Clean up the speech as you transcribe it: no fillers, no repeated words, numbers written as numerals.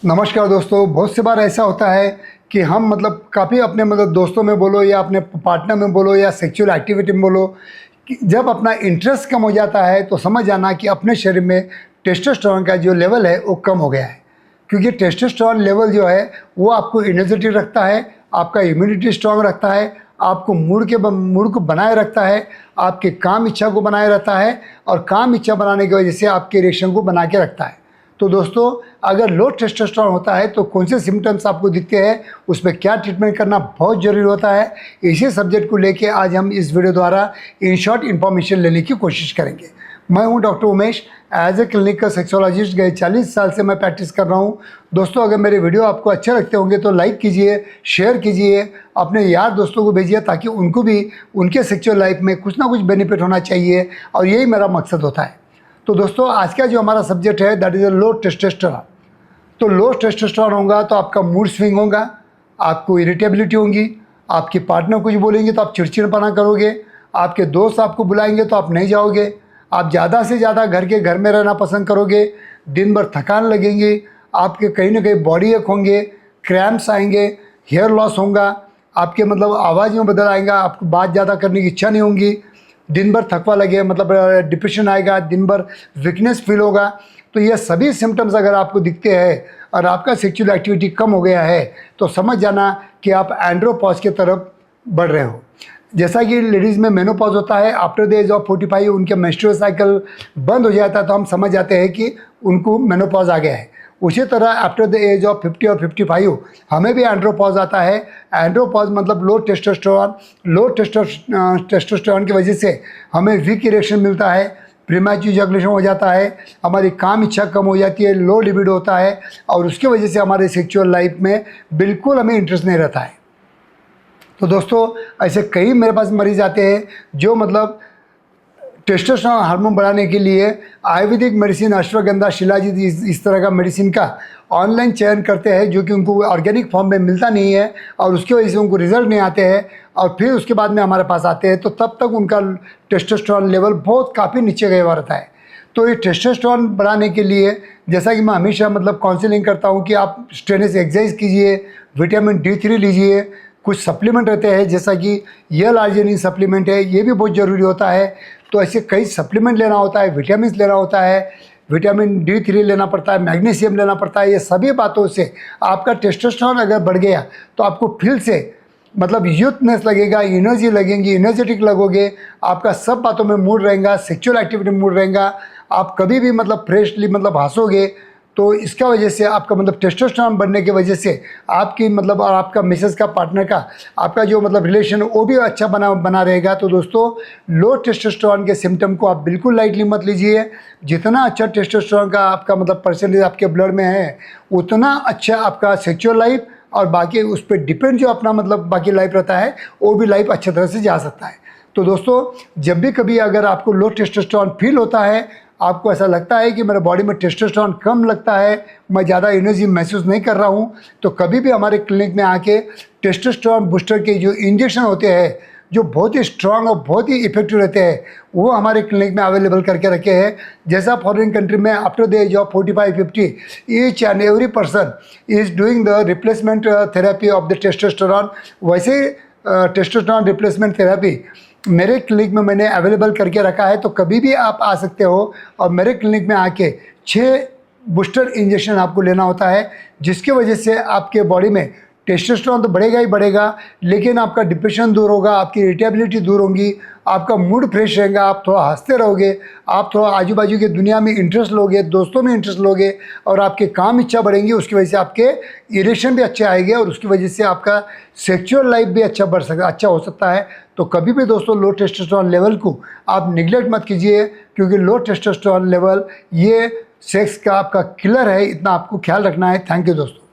नमस्कार दोस्तों। बहुत सी बार ऐसा होता है कि हम काफ़ी अपने दोस्तों में बोलो या अपने पार्टनर में बोलो या सेक्सुअल एक्टिविटी में बोलो कि जब अपना इंटरेस्ट कम हो जाता है तो समझ जाना कि अपने शरीर में टेस्टोस्टेरोन का जो लेवल है वो कम हो गया है। क्योंकि टेस्टोस्टेरोन लेवल जो है वो आपको एनर्जेटिक रखता है, आपका इम्यूनिटी स्ट्रांग रखता है, आपको मूड को बनाए रखता है, आपके काम इच्छा को बनाए रखता है और काम इच्छा बनाने की वजह से आपके इरेक्शन को बना के रखता है। तो दोस्तों, अगर लो टेस्टोस्टेरोन होता है तो कौन से सिम्टम्स आपको दिखते हैं, उस पर क्या ट्रीटमेंट करना बहुत ज़रूरी होता है, इसी सब्जेक्ट को लेके आज हम इस वीडियो द्वारा इन शॉर्ट इन्फॉर्मेशन लेने की कोशिश करेंगे। मैं हूं doctor Umesh. As a clinical sexologist गए 40 साल से मैं प्रैक्टिस कर रहा हूं। दोस्तों, अगर मेरे वीडियो आपको अच्छे लगते होंगे तो लाइक कीजिए, शेयर कीजिए, अपने यार दोस्तों को भेजिए ताकि उनको भी उनके सेक्सुअल लाइफ में कुछ ना कुछ बेनिफिट होना चाहिए और यही मेरा मकसद होता है। तो दोस्तों, आज का जो हमारा सब्जेक्ट है that is a low testosterone. तो लो टेस्टोस्टेरोन होगा तो आपका मूड स्विंग होगा, आपको इरिटेबिलिटी होगी, आपके पार्टनर कुछ बोलेंगे तो आप चिड़चिड़पना करोगे, आपके दोस्त आपको बुलाएंगे तो आप नहीं जाओगे, आप ज़्यादा से ज़्यादा घर में रहना पसंद करोगे, दिन भर थकान लगेंगी, आपके कहीं ना कहीं बॉडी एक होंगे, क्रैम्प्स आएंगे, हेयर लॉस होगा, आपके आवाज़ में बदल आएगा, आपको बात ज़्यादा करने की इच्छा नहीं होगी, दिन भर थकवा लगे, डिप्रेशन आएगा, दिन भर वीकनेस फील होगा। तो ये सभी सिम्टम्स अगर आपको दिखते हैं और आपका सेक्सुअल एक्टिविटी कम हो गया है तो समझ जाना कि आप एंड्रोपॉज की तरफ बढ़ रहे हो। जैसा कि लेडीज़ में मेनोपॉज होता है, आफ्टर द एज ऑफ 45 उनके मेंस्ट्रुअल साइकिल बंद हो जाता है तो हम समझ जाते हैं कि उनको मेनोपॉज आ गया है। उसी तरह आफ्टर द एज ऑफ 50 और 55 हमें भी एंड्रोपॉज आता है। एंड्रोपॉज लो टेस्टोस्टेरोन की वजह से हमें वीक इरेक्शन मिलता है, प्रीमैच्योर इजैकुलेशन हो जाता है, हमारी काम इच्छा कम हो जाती है, लो लिबिडो होता है और उसकी वजह से हमारे सेक्सुअल लाइफ में बिल्कुल हमें इंटरेस्ट नहीं रहता है। तो दोस्तों, ऐसे कई मेरे पास मरीज आते हैं जो टेस्टोस्टेरोन हार्मोन बढ़ाने के लिए आयुर्वेदिक मेडिसिन, अश्वगंधा, शिलाजीत इस तरह का मेडिसिन का ऑनलाइन चयन करते हैं जो कि उनको ऑर्गेनिक फॉर्म में मिलता नहीं है और उसकी वजह से उनको रिजल्ट नहीं आते हैं और फिर उसके बाद में हमारे पास आते हैं तो तब तक उनका टेस्टोस्टेरोन लेवल बहुत काफ़ी नीचे गया हुआ रहता है। तो ये टेस्टोस्टेरोन बढ़ाने के लिए जैसा कि मैं हमेशा काउंसलिंग करता हूँ कि आप स्ट्रेनस एक्सरसाइज कीजिए, विटामिन D3 लीजिए, कुछ सप्लीमेंट रहते हैं जैसा कि L-आर्जिनिन सप्लीमेंट है, ये भी बहुत ज़रूरी होता है। तो ऐसे कई सप्लीमेंट लेना होता है, विटामिन लेना होता है, विटामिन D3 लेना पड़ता है, मैग्नीशियम लेना पड़ता है। ये सभी बातों से आपका टेस्टोस्टेरोन अगर बढ़ गया तो आपको फिर से यूथनेस लगेगा, एनर्जी लगेगी, एनर्जेटिक लगोगे, आपका सब बातों में मूड रहेगा, सेक्सुअल एक्टिविटी में मूड रहेगा, आप कभी भी फ्रेशली हंसोगे। तो इसका वजह से आपका टेस्टोस्टेरोन बढ़ने की वजह से आपकी और आपका मिसेस का, पार्टनर का, आपका जो रिलेशन वो भी अच्छा बना रहेगा। तो दोस्तों, लो टेस्टोस्टेरोन के सिम्टम को आप बिल्कुल लाइटली मत लीजिए। जितना अच्छा टेस्टोस्टेरोन का आपका परसेंटेज आपके ब्लड में है उतना अच्छा आपका सेक्सुअल लाइफ और बाकी उस पर डिपेंड जो अपना बाकी लाइफ रहता है वो भी लाइफ अच्छी तरह से जा सकता है। तो दोस्तों, जब भी कभी अगर आपको लो टेस्टोस्टेरोन फील होता है, आपको ऐसा लगता है कि मेरे बॉडी में टेस्टोस्टेरोन कम लगता है, मैं ज़्यादा एनर्जी महसूस नहीं कर रहा हूँ, तो कभी भी हमारे क्लिनिक में आके टेस्टोस्टेरोन बूस्टर के जो इंजेक्शन होते हैं जो बहुत ही स्ट्रांग और बहुत ही इफेक्टिव रहते हैं वो हमारे क्लिनिक में अवेलेबल करके रखे हैं। जैसा फॉरेन कंट्री में after the age of 45-50 each and every person is doing the replacement therapy of the testosterone, वैसे टेस्टोस्टेरोन रिप्लेसमेंट थेरेपी मेरे क्लिनिक में मैंने अवेलेबल करके रखा है। तो कभी भी आप आ सकते हो और मेरे क्लिनिक में आके 6 बूस्टर इंजेक्शन आपको लेना होता है जिसकी वजह से आपके बॉडी में टेस्टोस्टेरोन तो बढ़ेगा ही बढ़ेगा, लेकिन आपका डिप्रेशन दूर होगा, आपकी इरिटेबिलिटी दूर होगी, आपका मूड फ्रेश रहेगा, आप थोड़ा हंसते रहोगे, आप थोड़ा आजू बाजू की दुनिया में इंटरेस्ट लोगे, दोस्तों में इंटरेस्ट लोगे और आपके काम इच्छा बढ़ेंगी। उसकी वजह से आपके इरेक्शन भी अच्छे आएंगे और उसकी वजह से आपका सेक्सुअल लाइफ भी अच्छा हो सकता है। तो कभी भी दोस्तों लो टेस्टोस्टेरोन लेवल को आप निगलेक्ट मत कीजिए, क्योंकि लो टेस्टोस्टेरोन लेवल ये सेक्स का आपका किलर है, इतना आपको ख्याल रखना है। थैंक यू दोस्तों।